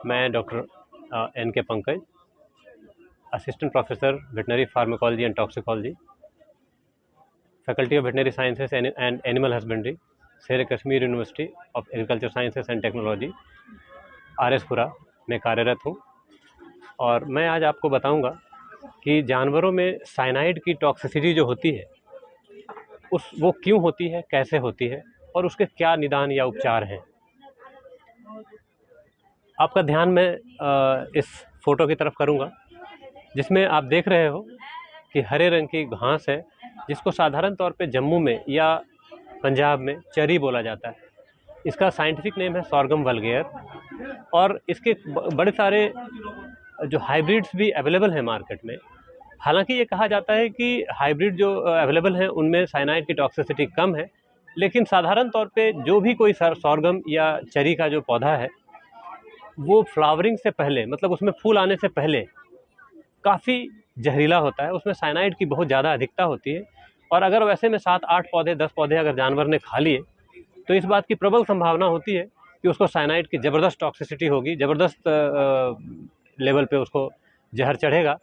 मैं doctor N K Pankaj, assistant professor veterinary pharmacology and toxicology, faculty of veterinary sciences and animal husbandry, Sher Kashmir university of agriculture sciences and technology, R S Pura में कार्यरत हूँ। और मैं आज आपको बताऊंगा कि जानवरों में साइनाइड की टॉक्सिसिटी जो होती है वो क्यों होती है, कैसे होती है और उसके क्या निदान या उपचार हैं। आपका ध्यान मैं इस फोटो की तरफ करूंगा, जिसमें आप देख रहे हो कि हरे रंग की घास है, जिसको साधारण तौर पे जम्मू में या पंजाब में चरी बोला जाता है। इसका साइंटिफिक नेम है सॉर्गम वल्गेयर और इसके बड़े सारे जो हाइब्रिड्स भी अवेलेबल हैं मार्केट में। हालांकि ये कहा जाता है कि हाइब्रिड जो अवेलेबल हैं उनमें साइनाइड की टॉक्सिसिटी कम है, लेकिन साधारण तौर पे जो भी कोई सॉर्गम या चरी का जो पौधा है वो फ्लावरिंग से पहले, मतलब उसमें फूल आने से पहले काफ़ी जहरीला होता है, उसमें साइनाइड की बहुत ज़्यादा अधिकता होती है। और अगर वैसे में 7-8 पौधे 10 पौधे अगर जानवर ने खा लिए तो इस बात की प्रबल संभावना होती है कि उसको साइनाइड की ज़बरदस्त टॉक्सिसिटी होगी, ज़बरदस्त लेवल पे उसको जहर चढ़ेगा।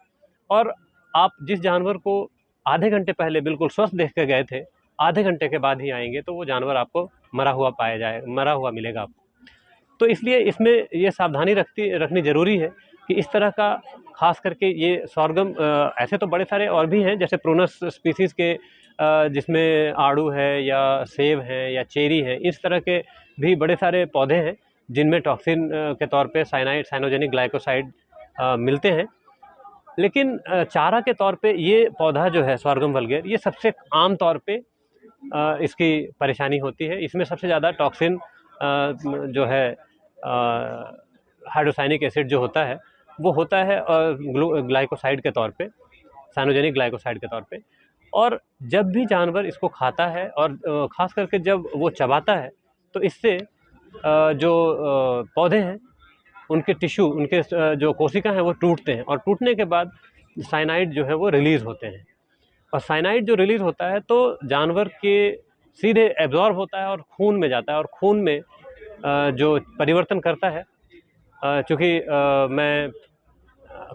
और आप जिस जानवर को आधे घंटे पहले बिल्कुल स्वस्थ देख के गए थे, आधे घंटे के बाद ही आएंगे तो वो जानवर आपको मरा हुआ मिलेगा आपको। तो इसलिए इसमें ये सावधानी रखनी ज़रूरी है कि इस तरह का, खास करके ये सॉर्गम, ऐसे तो बड़े सारे और भी हैं जैसे प्रूनस स्पीसीज़ के, जिसमें आड़ू है या सेब है या चेरी है, इस तरह के भी बड़े सारे पौधे हैं जिनमें टॉक्सिन के तौर पे साइनोजेनिक ग्लाइकोसाइड मिलते हैं। लेकिन चारा के तौर पे ये पौधा जो है सॉर्गम वल्गेयर, ये सबसे आम तौर पे इसकी परेशानी होती है। इसमें सबसे ज़्यादा टॉक्सिन जो है हाइड्रोसाइनिक एसिड जो होता है वो होता है ग्लाइकोसाइड के तौर पे, साइनोजेनिक ग्लाइकोसाइड के तौर पे। और जब भी जानवर इसको खाता है और ख़ास करके जब वो चबाता है तो इससे जो पौधे हैं उनके टिश्यू, उनके जो कोशिका हैं वो टूटते हैं और टूटने के बाद साइनाइड जो है वो रिलीज़ होते हैं। और साइनाइड जो रिलीज़ होता है तो जानवर के सीधे एब्जॉर्ब होता है और खून में जाता है और खून में जो परिवर्तन करता है। चूँकि मैं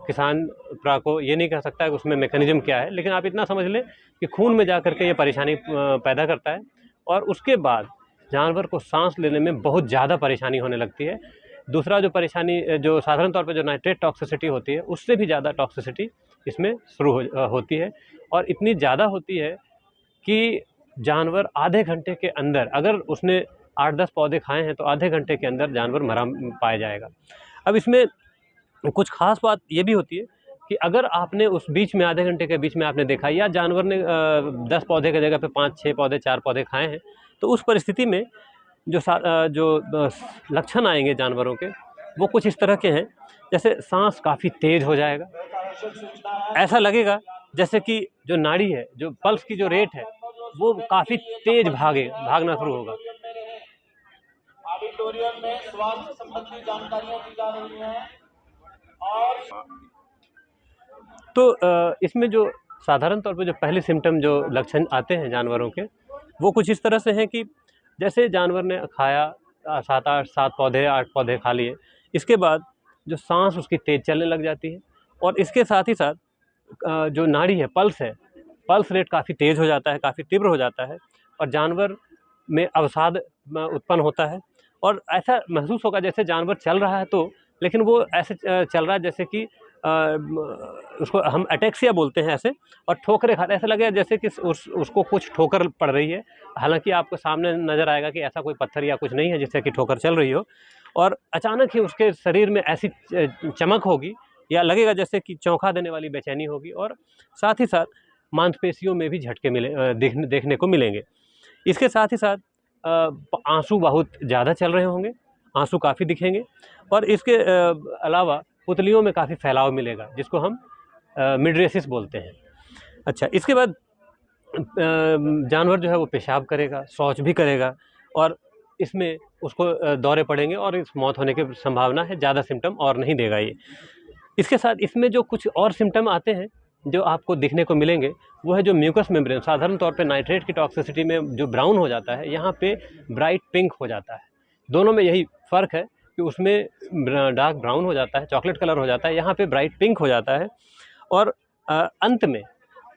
किसान को ये नहीं कह सकता कि उसमें मैकेनिज्म क्या है, लेकिन आप इतना समझ लें कि खून में जा करके ये परेशानी पैदा करता है और उसके बाद जानवर को सांस लेने में बहुत ज़्यादा परेशानी होने लगती है। दूसरा जो परेशानी, जो साधारण तौर पे जो नाइट्रेट टॉक्सिसिटी होती है, उससे भी ज़्यादा टॉक्सिसिटी इसमें शुरू होती है और इतनी ज़्यादा होती है कि जानवर आधे घंटे के अंदर, अगर उसने 8-10 पौधे खाए हैं तो आधे घंटे के अंदर जानवर मरा पाया जाएगा। अब इसमें कुछ खास बात ये भी होती है कि अगर आपने उस बीच में, आधे घंटे के बीच में आपने देखा या जानवर ने 10 पौधे की जगह पे 5-6 पौधे, 4 पौधे खाए हैं, तो उस परिस्थिति में जो लक्षण आएंगे जानवरों के वो कुछ इस तरह के हैं। जैसे सांस काफ़ी तेज हो जाएगा, ऐसा लगेगा जैसे कि जो नाड़ी है, जो पल्स की जो रेट है वो काफ़ी तेज भागना शुरू होगा। ऑडिटोरियम में स्वास्थ्य संबंधी जानकारियां दी जा रही हैं। और तो इसमें जो साधारण तौर पे जो पहले सिम्टम, जो लक्षण आते हैं जानवरों के, वो कुछ इस तरह से हैं कि जैसे जानवर ने खाया 7 पौधे 8 पौधे खा लिए, इसके बाद जो सांस उसकी तेज चलने लग जाती है और इसके साथ ही साथ जो नाड़ी है, पल्स रेट काफ़ी तेज़ हो जाता है, काफ़ी तीव्र हो जाता है और जानवर में अवसाद उत्पन्न होता है और ऐसा महसूस होगा जैसे जानवर चल रहा है तो, लेकिन वो ऐसे चल रहा है जैसे कि उसको हम एटेक्सिया बोलते हैं ऐसे, और ठोकरें खाता, ऐसा लगेगा जैसे कि उसको कुछ ठोकर पड़ रही है। हालांकि आपको सामने नज़र आएगा कि ऐसा कोई पत्थर या कुछ नहीं है जिससे कि ठोकर चल रही हो, और अचानक ही उसके शरीर में ऐसी चमक होगी या लगेगा जैसे कि चौंका देने वाली बेचैनी होगी और साथ ही साथ मांसपेशियों में भी झटके देखने को मिलेंगे। इसके साथ ही साथ आंसू बहुत ज़्यादा चल रहे होंगे, आंसू काफ़ी दिखेंगे और इसके अलावा पुतलियों में काफ़ी फैलाव मिलेगा, जिसको हम मिड्रेसिस बोलते हैं। अच्छा, इसके बाद जानवर जो है वो पेशाब करेगा, शौच भी करेगा और इसमें उसको दौरे पड़ेंगे और इस मौत होने की संभावना है। ज़्यादा सिम्टम और नहीं देगा ये। इसके साथ इसमें जो कुछ और सिम्टम आते हैं जो आपको दिखने को मिलेंगे, वो है जो म्यूकस मेम्ब्रेन, साधारण तौर पे नाइट्रेट की टॉक्सिसिटी में जो ब्राउन हो जाता है, यहाँ पे ब्राइट पिंक हो जाता है। दोनों में यही फ़र्क है कि उसमें डार्क ब्राउन हो जाता है, चॉकलेट कलर हो जाता है, यहाँ पे ब्राइट पिंक हो जाता है। और अंत में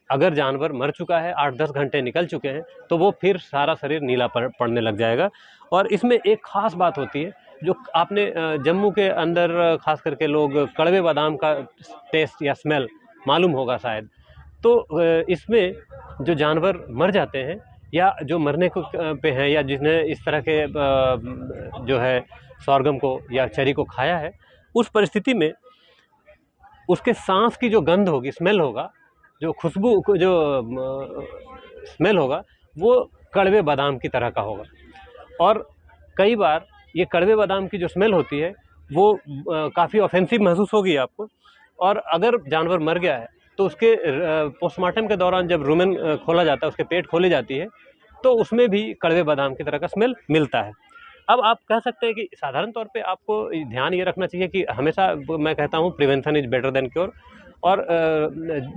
अगर जानवर मर चुका है, 8-10 घंटे निकल चुके हैं, तो वो फिर सारा शरीर नीला पड़ने लग जाएगा। और इसमें एक ख़ास बात होती है जो आपने जम्मू के अंदर ख़ास करके लोग कड़वे बादाम का टेस्ट या स्मेल मालूम होगा शायद। तो इसमें जो जानवर मर जाते हैं या जो मरने को पे हैं या जिसने इस तरह के जो है सॉर्गम को या चरी को खाया है, उस परिस्थिति में उसके सांस की जो गंध होगी, स्मेल होगा, जो खुशबू को जो स्मेल होगा, वो कड़वे बादाम की तरह का होगा। और कई बार ये कड़वे बादाम की जो स्मेल होती है वो काफ़ी ऑफेंसिव महसूस होगी आपको। और अगर जानवर मर गया है तो उसके पोस्टमार्टम के दौरान जब रुमेन खोला जाता है, उसके पेट खोली जाती है, तो उसमें भी कड़वे बादाम की तरह का स्मेल मिलता है। अब आप कह सकते हैं कि साधारण तौर पे आपको ध्यान ये रखना चाहिए कि हमेशा मैं कहता हूँ prevention is better than cure. और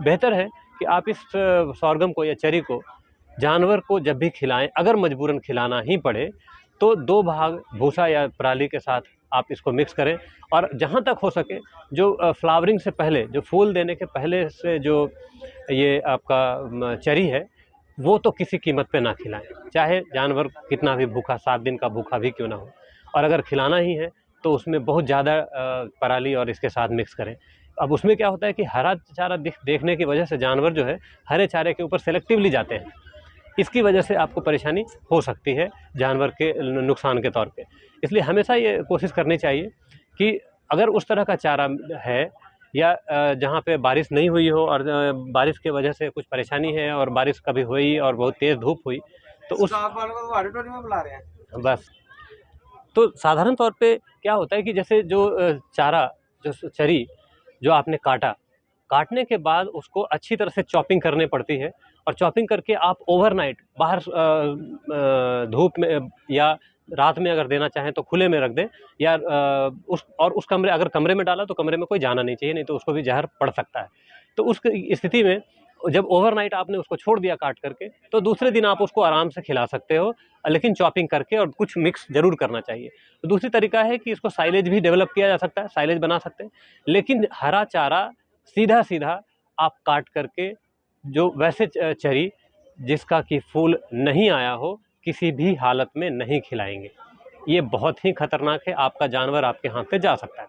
बेहतर है कि आप इस सॉर्गम को या चरी को जानवर को जब भी खिलाएं, अगर मजबूरन खिलाना ही पड़े, तो 2 भाग भूसा या पराली के साथ आप इसको मिक्स करें। और जहाँ तक हो सके जो फ्लावरिंग से पहले, जो फूल देने के पहले से जो ये आपका चरी है, वो तो किसी कीमत पे ना खिलाएं, चाहे जानवर कितना भी भूखा, 7 दिन का भूखा भी क्यों ना हो। और अगर खिलाना ही है तो उसमें बहुत ज़्यादा पराली और इसके साथ मिक्स करें। अब उसमें क्या होता है कि हरा चारा देखने की वजह से जानवर जो है हरे चारे के ऊपर सेलेक्टिवली जाते हैं। इसकी वजह से आपको परेशानी हो सकती है जानवर के नुकसान के तौर पे। इसलिए हमेशा ये कोशिश करनी चाहिए कि अगर उस तरह का चारा है या जहाँ पे बारिश नहीं हुई हो और बारिश की वजह से कुछ परेशानी है और बारिश कभी हुई और बहुत तेज़ धूप हुई, तो उस में बुला रहे हैं बस। तो साधारण तौर पे क्या होता है कि जैसे जो चारा, जो चरी जो आपने काटने के बाद उसको अच्छी तरह से चॉपिंग करनी पड़ती है। और चॉपिंग करके आप ओवरनाइट बाहर धूप में या रात में अगर देना चाहें तो खुले में रख दें, या उस कमरे, अगर कमरे में डाला तो कमरे में कोई जाना नहीं चाहिए, नहीं तो उसको भी जहर पड़ सकता है। तो उस स्थिति में जब ओवरनाइट आपने उसको छोड़ दिया काट करके, तो दूसरे दिन आप उसको आराम से खिला सकते हो, लेकिन चॉपिंग करके, और कुछ मिक्स जरूर करना चाहिए। तो दूसरी तरीका है कि इसको साइलेज भी डेवलप किया जा सकता है, साइलेज बना सकते हैं। लेकिन हरा चारा सीधा सीधा आप काट करके जो वैसे चरी जिसका कि फूल नहीं आया हो, किसी भी हालत में नहीं खिलाएंगे। ये बहुत ही खतरनाक है, आपका जानवर आपके हाथ से जा सकता है।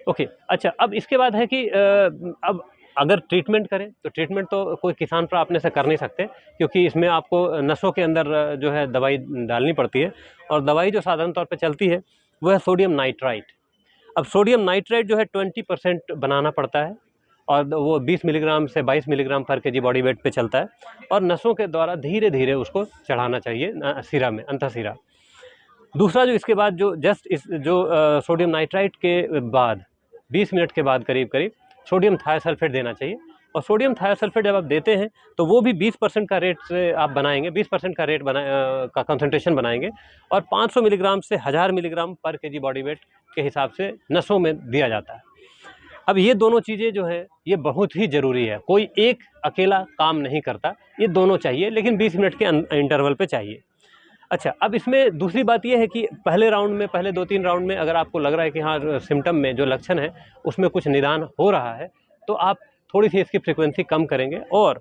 ओके, अच्छा, अब इसके बाद है कि अब अगर ट्रीटमेंट करें तो ट्रीटमेंट तो कोई किसान पर अपने से कर नहीं सकते, क्योंकि इसमें आपको नसों के अंदर जो है दवाई डालनी पड़ती है। और दवाई जो साधारण तौर पे चलती है वो है सोडियम नाइट्राइट। अब सोडियम नाइट्राइट जो है 20% बनाना पड़ता है, और वो 20 मिलीग्राम से 22 मिलीग्राम पर केजी बॉडी वेट पे चलता है। और नसों के द्वारा धीरे धीरे उसको चढ़ाना चाहिए सिरा में, अंतःशिरा। दूसरा जो इसके बाद जो जस्ट इस जो सोडियम नाइट्राइट के बाद 20 मिनट के बाद करीब करीब सोडियम थायोसल्फेट देना चाहिए। और सोडियम थायोसल्फेट जब आप देते हैं तो वो भी 20% का रेट से आप बनाएंगे, 20% का रेट का कंसंट्रेशन बनाएंगे। और 500 मिलीग्राम से 1000 मिलीग्राम पर केजी बॉडी वेट के हिसाब से नसों में दिया जाता है। अब ये दोनों चीज़ें जो है ये बहुत ही ज़रूरी है, कोई एक अकेला काम नहीं करता, ये दोनों चाहिए, लेकिन 20 मिनट के इंटरवल पे चाहिए। अच्छा, अब इसमें दूसरी बात ये है कि पहले राउंड में, पहले 2-3 राउंड में अगर आपको लग रहा है कि हाँ सिम्टम में जो लक्षण है उसमें कुछ निदान हो रहा है, तो आप थोड़ी सी इसकी फ्रिक्वेंसी कम करेंगे। और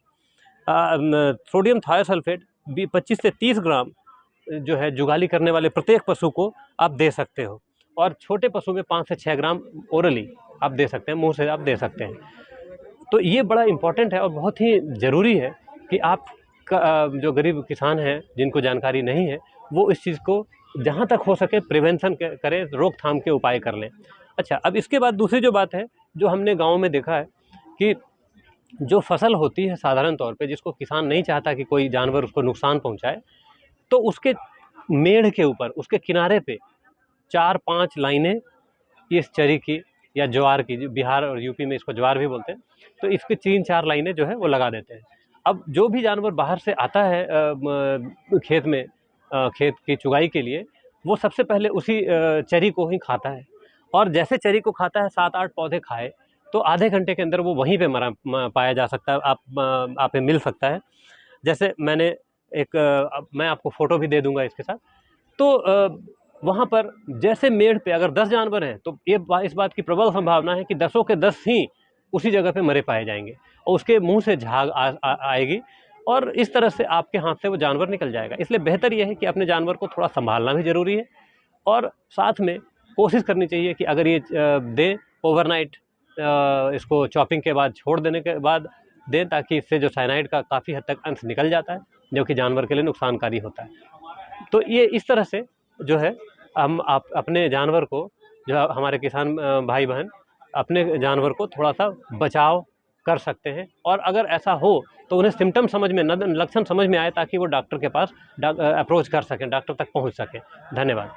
सोडियम थायोसल्फेट 25 से 30 ग्राम जो है जुगाली करने वाले प्रत्येक पशु को आप दे सकते हो। और छोटे पशु में 5 से 6 ग्राम ओरली आप दे सकते हैं, मुंह से आप दे सकते हैं। तो ये बड़ा इम्पॉर्टेंट है और बहुत ही ज़रूरी है कि आप जो गरीब किसान हैं जिनको जानकारी नहीं है, वो इस चीज़ को जहाँ तक हो सके प्रिवेंशन करें, रोकथाम के उपाय कर लें। अच्छा, अब इसके बाद दूसरी जो बात है, जो हमने गाँव में देखा है कि जो फसल होती है साधारण तौर पे, जिसको किसान नहीं चाहता कि कोई जानवर उसको नुकसान पहुँचाए, तो उसके मेढ़ के ऊपर, उसके किनारे पे 4-5 लाइनें इस चरी की या ज्वार की, जो बिहार और यूपी में इसको ज्वार भी बोलते हैं, तो इसकी 3-4 लाइनें जो है वो लगा देते हैं। अब जो भी जानवर बाहर से आता है खेत में, खेत की चुगाई के लिए, वो सबसे पहले उसी चरी को ही खाता है। और जैसे चरी को खाता है, 7-8 पौधे खाए, तो आधे घंटे के अंदर वो वहीं पे मरा पाया जा सकता है, आप मिल सकता है। जैसे मैंने मैं आपको फ़ोटो भी दे दूँगा इसके साथ। तो वहाँ पर जैसे मेड़ पे अगर 10 जानवर हैं तो इस बात की प्रबल संभावना है कि 10 के 10 ही उसी जगह पे मरे पाए जाएंगे और उसके मुंह से झाग आएगी और इस तरह से आपके हाथ से वो जानवर निकल जाएगा। इसलिए बेहतर यह है कि अपने जानवर को थोड़ा संभालना भी ज़रूरी है और साथ में कोशिश करनी चाहिए कि अगर ये दें ओवरनाइट, इसको चॉपिंग के बाद छोड़ देने के बाद दें, ताकि इससे जो साइनाइड का काफ़ी हद तक अंश निकल जाता है जो कि जानवर के लिए नुकसानकारी होता है। तो ये इस तरह से जो है हम अपने जानवर को, जो हमारे किसान भाई बहन अपने जानवर को थोड़ा सा बचाव कर सकते हैं और अगर ऐसा हो तो उन्हें सिम्टम समझ में, लक्षण समझ में आए ताकि वो डॉक्टर के पास अप्रोच कर सकें, डॉक्टर तक पहुंच सकें। धन्यवाद।